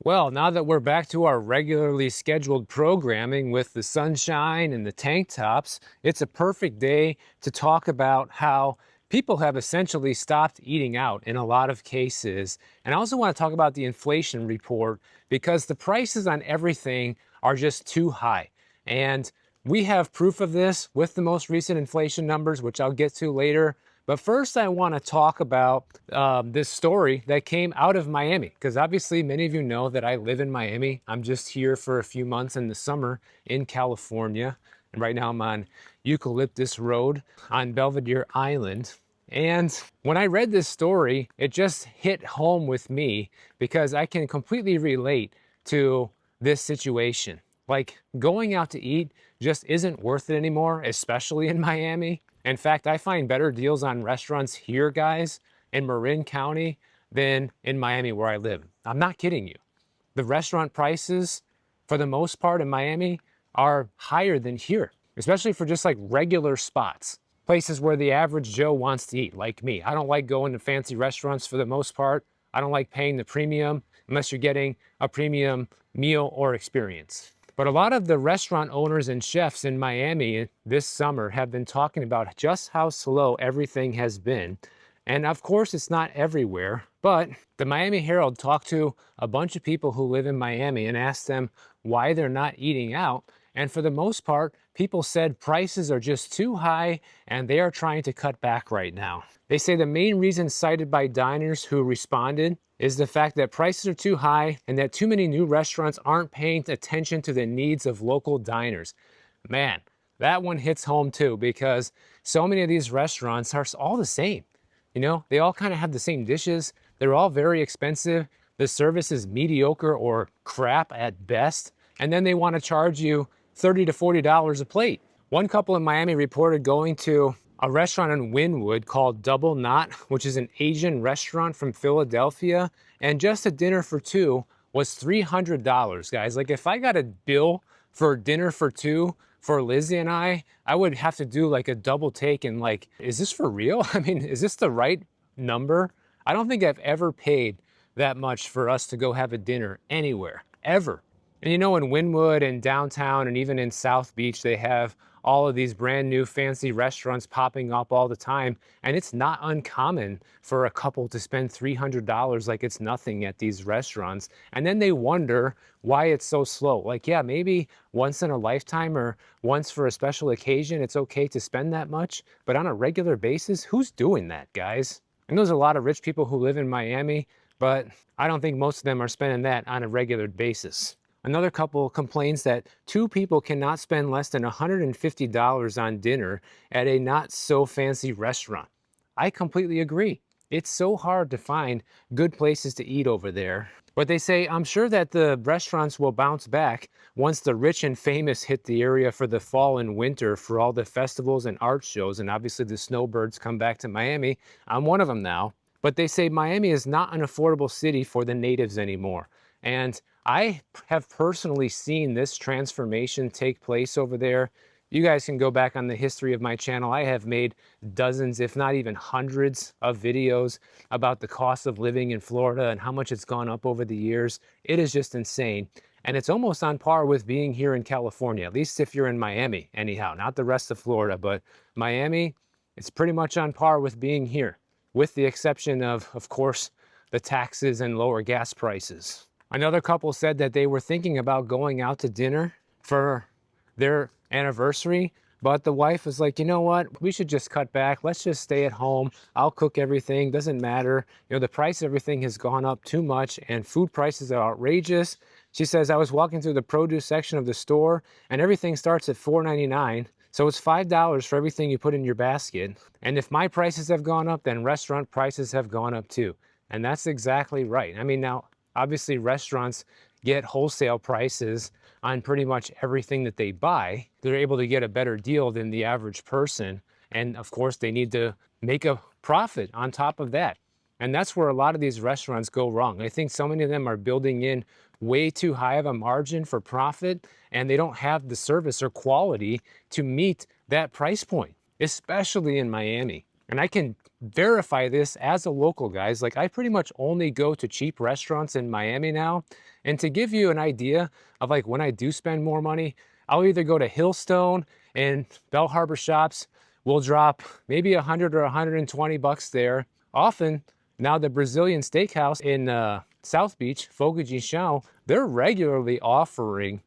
Well, now that we're back to our regularly scheduled programming with the sunshine and the tank tops, it's a perfect day to talk about how people have essentially stopped eating out in a lot of cases. And I also want to talk about the inflation report because the prices on everything are just too high. And we have proof of this with the most recent inflation numbers, which I'll get to later. But first, I want to talk about this story that came out of Miami, because obviously many of you know that I live in Miami. I'm just here for a few months in the summer in California. And right now I'm on Eucalyptus Road on Belvedere Island. And when I read this story, it just hit home with me because I can completely relate to this situation. Like going out to eat just isn't worth it anymore, especially in Miami. In fact, I find better deals on restaurants here, guys, in Marin County than in Miami where I live. I'm not kidding you. The restaurant prices, for the most part in Miami, are higher than here, especially for just like regular spots, places where the average Joe wants to eat, like me. I don't like going to fancy restaurants for the most part. I don't like paying the premium unless you're getting a premium meal or experience. But a lot of the restaurant owners and chefs in Miami this summer have been talking about just how slow everything has been. And of course, it's not everywhere, but the Miami Herald talked to a bunch of people who live in Miami and asked them why they're not eating out. And for the most part, people said prices are just too high and they are trying to cut back right now. They say the main reason cited by diners who responded is the fact that prices are too high and that too many new restaurants aren't paying attention to the needs of local diners. Man, that one hits home too, because so many of these restaurants are all the same. You know, they all kind of have the same dishes. They're all very expensive. The service is mediocre or crap at best. And then they want to charge you $30 to $40 a plate. One couple in Miami reported going to a restaurant in Wynwood called Double Knot, which is an Asian restaurant from Philadelphia, and just a dinner for two was $300, guys. Like if I got a bill for dinner for two for Lizzie and I would have to do like a double take and like, is this for real? I mean, is this the right number? I don't think I've ever paid that much for us to go have a dinner anywhere, ever. And you know, in Wynwood and downtown and even in South Beach, they have all of these brand new fancy restaurants popping up all the time. And it's not uncommon for a couple to spend $300 like it's nothing at these restaurants. And then they wonder why it's so slow. Like, yeah, maybe once in a lifetime or once for a special occasion, it's okay to spend that much. But on a regular basis, who's doing that, guys? And there's a lot of rich people who live in Miami, but I don't think most of them are spending that on a regular basis. Another couple complains that two people cannot spend less than $150 on dinner at a not so fancy restaurant. I completely agree. It's so hard to find good places to eat over there. But they say, I'm sure that the restaurants will bounce back once the rich and famous hit the area for the fall and winter for all the festivals and art shows. And obviously the snowbirds come back to Miami. I'm one of them now. But they say Miami is not an affordable city for the natives anymore. And I have personally seen this transformation take place over there. You guys can go back on the history of my channel. I have made dozens, if not even hundreds of videos about the cost of living in Florida and how much it's gone up over the years. It is just insane. And it's almost on par with being here in California, at least if you're in Miami anyhow, not the rest of Florida, but Miami, it's pretty much on par with being here, with the exception of course, the taxes and lower gas prices. Another couple said that they were thinking about going out to dinner for their anniversary, but the wife was like, you know what, we should just cut back. Let's just stay at home. I'll cook everything, doesn't matter. You know, the price of everything has gone up too much and food prices are outrageous. She says, I was walking through the produce section of the store and everything starts at $4.99. So it's $5 for everything you put in your basket. And if my prices have gone up, then restaurant prices have gone up too. And that's exactly right. I mean, now, obviously, restaurants get wholesale prices on pretty much everything that they buy. They're able to get a better deal than the average person. And of course, they need to make a profit on top of that. And that's where a lot of these restaurants go wrong. I think so many of them are building in way too high of a margin for profit, and they don't have the service or quality to meet that price point, especially in Miami. And I can verify this as a local, guys. Like, I pretty much only go to cheap restaurants in Miami now. And to give you an idea of like when I do spend more money, I'll either go to Hillstone and Bell Harbor Shops. We'll drop maybe 100 or 120 bucks there. Often now the Brazilian steakhouse in South Beach, Fogo de Chão, they're regularly offering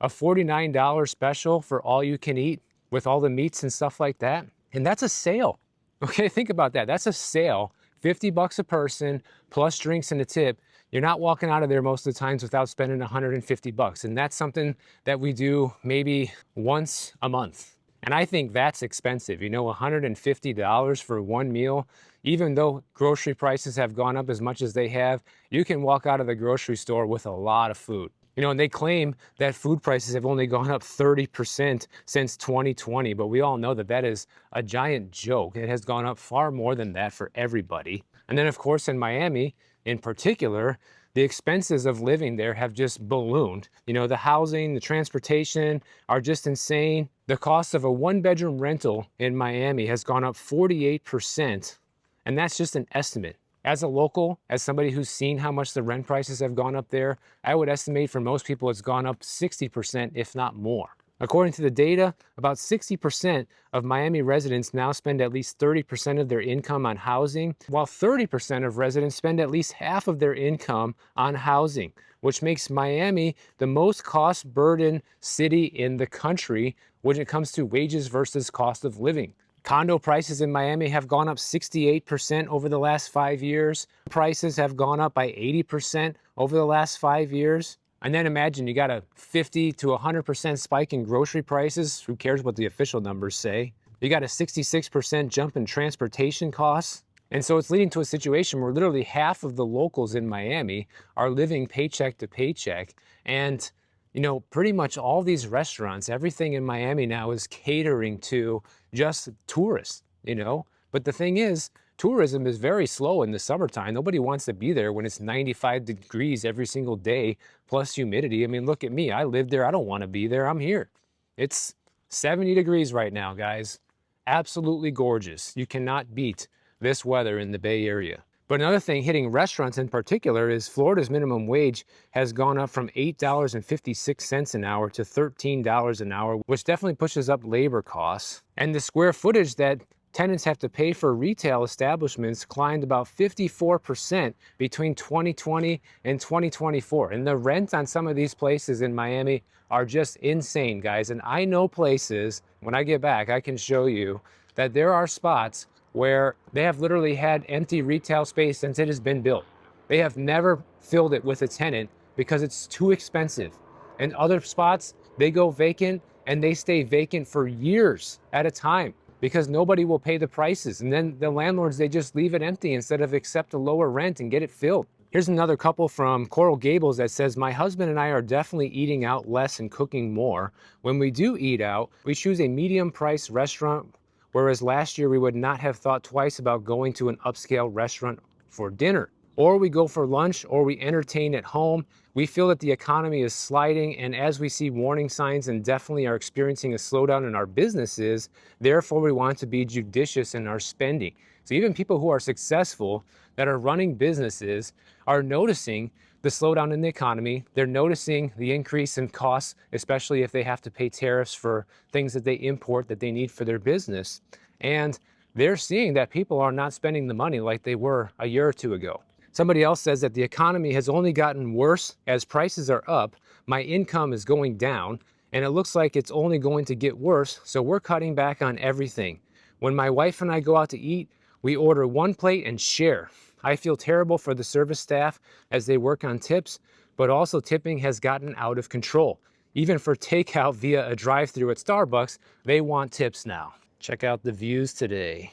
a $49 special for all you can eat with all the meats and stuff like that. And that's a sale. Okay, think about that. That's a sale. 50 bucks a person plus drinks and a tip. You're not walking out of there most of the times without spending 150 bucks. And that's something that we do maybe once a month. And I think that's expensive. You know, $150 for one meal, even though grocery prices have gone up as much as they have, you can walk out of the grocery store with a lot of food. You know, and they claim that food prices have only gone up 30% since 2020, but we all know that that is a giant joke. It has gone up far more than that for everybody. And then, of course, in Miami in particular, the expenses of living there have just ballooned. You know, the housing, the transportation are just insane. The cost of a one-bedroom rental in Miami has gone up 48%, and that's just an estimate. As a local, as somebody who's seen how much the rent prices have gone up there, I would estimate for most people it's gone up 60%, if not more. According to the data, about 60% of Miami residents now spend at least 30% of their income on housing, while 30% of residents spend at least half of their income on housing, which makes Miami the most cost-burdened city in the country when it comes to wages versus cost of living. Condo prices in Miami have gone up 68% over the last 5 years. Prices have gone up by 80% over the last 5 years. And then imagine you got a 50 to 100% spike in grocery prices. Who cares what the official numbers say? You got a 66% jump in transportation costs. And so it's leading to a situation where literally half of the locals in Miami are living paycheck to paycheck. And you know, pretty much all these restaurants, everything in Miami now is catering to just tourists, you know? But the thing is, tourism is very slow in the summertime. Nobody wants to be there when it's 95 degrees every single day, plus humidity. I mean, look at me. I live there. I don't want to be there. I'm here. It's 70 degrees right now, guys. Absolutely gorgeous. You cannot beat this weather in the Bay Area. But another thing hitting restaurants in particular is Florida's minimum wage has gone up from $8.56 an hour to $13 an hour, which definitely pushes up labor costs. And the square footage that tenants have to pay for retail establishments climbed about 54% between 2020 and 2024. And the rent on some of these places in Miami are just insane, guys. And I know places, when I get back, I can show you that there are spots where they have literally had empty retail space since it has been built. They have never filled it with a tenant because it's too expensive. And other spots, they go vacant and they stay vacant for years at a time because nobody will pay the prices. And then the landlords, they just leave it empty instead of accept a lower rent and get it filled. Here's another couple from Coral Gables that says, my husband and I are definitely eating out less and cooking more. When we do eat out, we choose a medium price restaurant, whereas last year we would not have thought twice about going to an upscale restaurant for dinner. Or we go for lunch, or we entertain at home. We feel that the economy is sliding, and as we see warning signs and definitely are experiencing a slowdown in our businesses, therefore we want to be judicious in our spending. So even people who are successful that are running businesses are noticing the slowdown in the economy. They're noticing the increase in costs, especially if they have to pay tariffs for things that they import that they need for their business. And they're seeing that people are not spending the money like they were a year or two ago. Somebody else says that the economy has only gotten worse as prices are up. My income is going down, and it looks like it's only going to get worse, so we're cutting back on everything. When my wife and I go out to eat, we order one plate and share. I feel terrible for the service staff as they work on tips, but also tipping has gotten out of control. Even for takeout via a drive-thru at Starbucks, they want tips now. Check out the views today.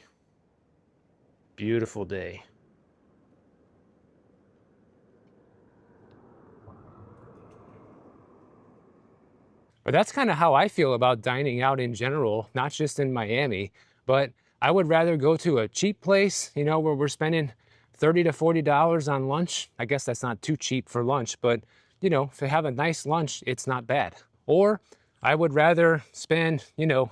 Beautiful day. But that's kind of how I feel about dining out in general, not just in Miami, but I would rather go to a cheap place, you know, where we're spending $30 to $40 on lunch. I guess that's not too cheap for lunch, but you know, if you have a nice lunch, it's not bad. Or I would rather spend, you know,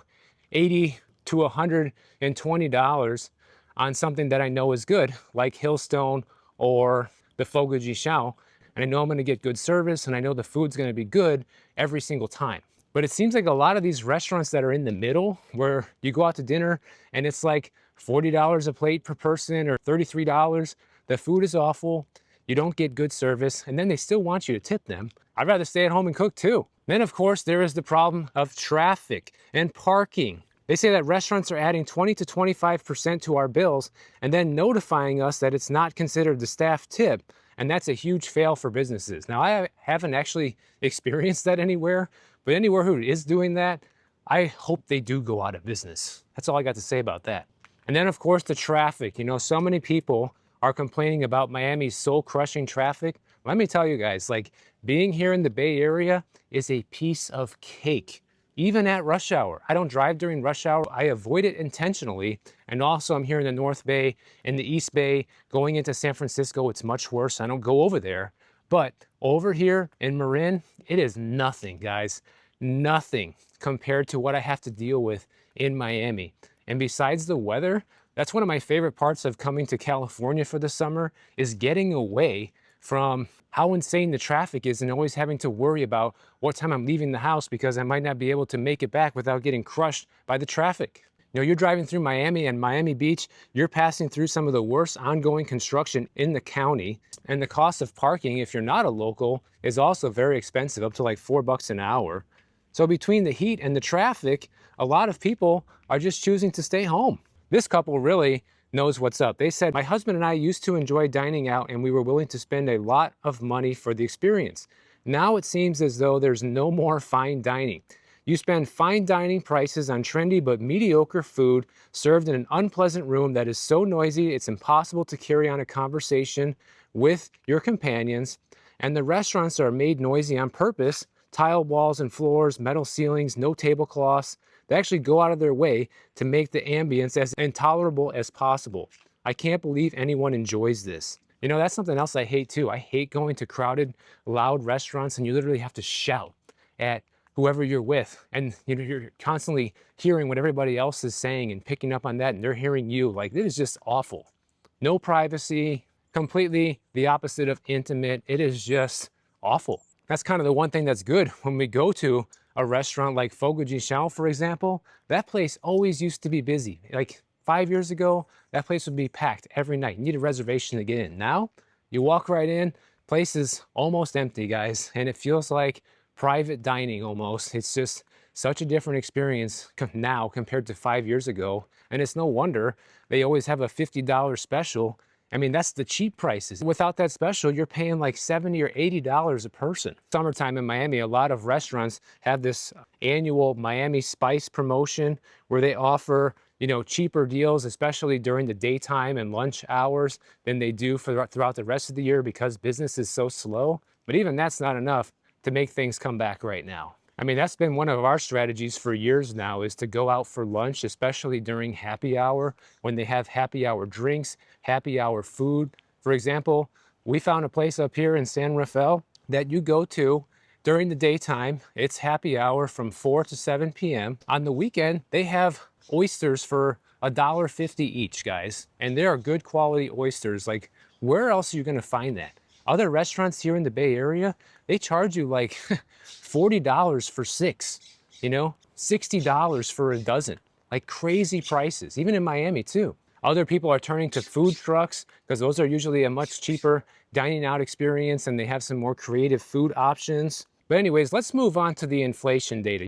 $80 to $120 on something that I know is good, like Hillstone or the Fogo de Chão. And I know I'm gonna get good service and I know the food's gonna be good every single time. But it seems like a lot of these restaurants that are in the middle, where you go out to dinner and it's like $40 a plate per person or $33, the food is awful, you don't get good service, and then they still want you to tip them. I'd rather stay at home and cook too. Then of course there is the problem of traffic and parking. They say that restaurants are adding 20 to 25% to our bills and then notifying us that it's not considered the staff tip. And that's a huge fail for businesses. Now, I haven't actually experienced that anywhere, but anywhere who is doing that, I hope they do go out of business. That's all I got to say about that. And then of course the traffic. You know, so many people are complaining about Miami's soul-crushing traffic. Let me tell you guys, like, being here in the Bay Area is a piece of cake. Even at rush hour. I don't drive during rush hour. I avoid it intentionally. And also I'm here in the North Bay, in the East Bay, going into San Francisco, it's much worse. I don't go over there. But over here in Marin, it is nothing, guys. Nothing compared to what I have to deal with in Miami. And besides the weather, that's one of my favorite parts of coming to California for the summer, is getting away from how insane the traffic is and always having to worry about what time I'm leaving the house because I might not be able to make it back without getting crushed by the traffic. You know, you're driving through Miami and Miami Beach, you're passing through some of the worst ongoing construction in the county, and the cost of parking, if you're not a local, is also very expensive, up to like $4 an hour. So between the heat and the traffic, a lot of people are just choosing to stay home. This couple really knows what's up. They said, my husband and I used to enjoy dining out and we were willing to spend a lot of money for the experience. Now it seems as though there's no more fine dining. You spend fine dining prices on trendy but mediocre food served in an unpleasant room that is so noisy it's impossible to carry on a conversation with your companions. And the restaurants are made noisy on purpose. Tile walls and floors, metal ceilings, no tablecloths. They actually go out of their way to make the ambience as intolerable as possible. I can't believe anyone enjoys this. You know, that's something else I hate too. I hate going to crowded, loud restaurants and you literally have to shout at whoever you're with. And you know, you're constantly hearing what everybody else is saying and picking up on that, and they're hearing you. Like, it is just awful. No privacy, completely the opposite of intimate. It is just awful. That's kind of the one thing that's good when we go to a restaurant like Fogo de Chão, for example. That place always used to be busy. Like 5 years ago, that place would be packed every night. You need a reservation to get in. Now, you walk right in, place is almost empty, guys, and it feels like private dining almost. It's just such a different experience now compared to 5 years ago. And it's no wonder they always have a $50 special. I mean, that's the cheap prices. Without that special, you're paying like $70 or $80 a person. Summertime in Miami, a lot of restaurants have this annual Miami Spice promotion where they offer, you know, cheaper deals, especially during the daytime and lunch hours, than they do throughout the rest of the year because business is so slow. But even that's not enough to make things come back right now. I mean, that's been one of our strategies for years now, is to go out for lunch, especially during happy hour, when they have happy hour drinks, happy hour food. For example, we found a place up here in San Rafael that you go to during the daytime. It's happy hour from 4 to 7 p.m. On the weekend, they have oysters for $1.50 each, guys. And they are good quality oysters. Like, where else are you gonna find that? Other restaurants here in the Bay Area, they charge you like $40 for 6, you know, $60 for a dozen, like crazy prices, even in Miami too. Other people are turning to food trucks because those are usually a much cheaper dining out experience and they have some more creative food options. But anyways, let's move on to the inflation data.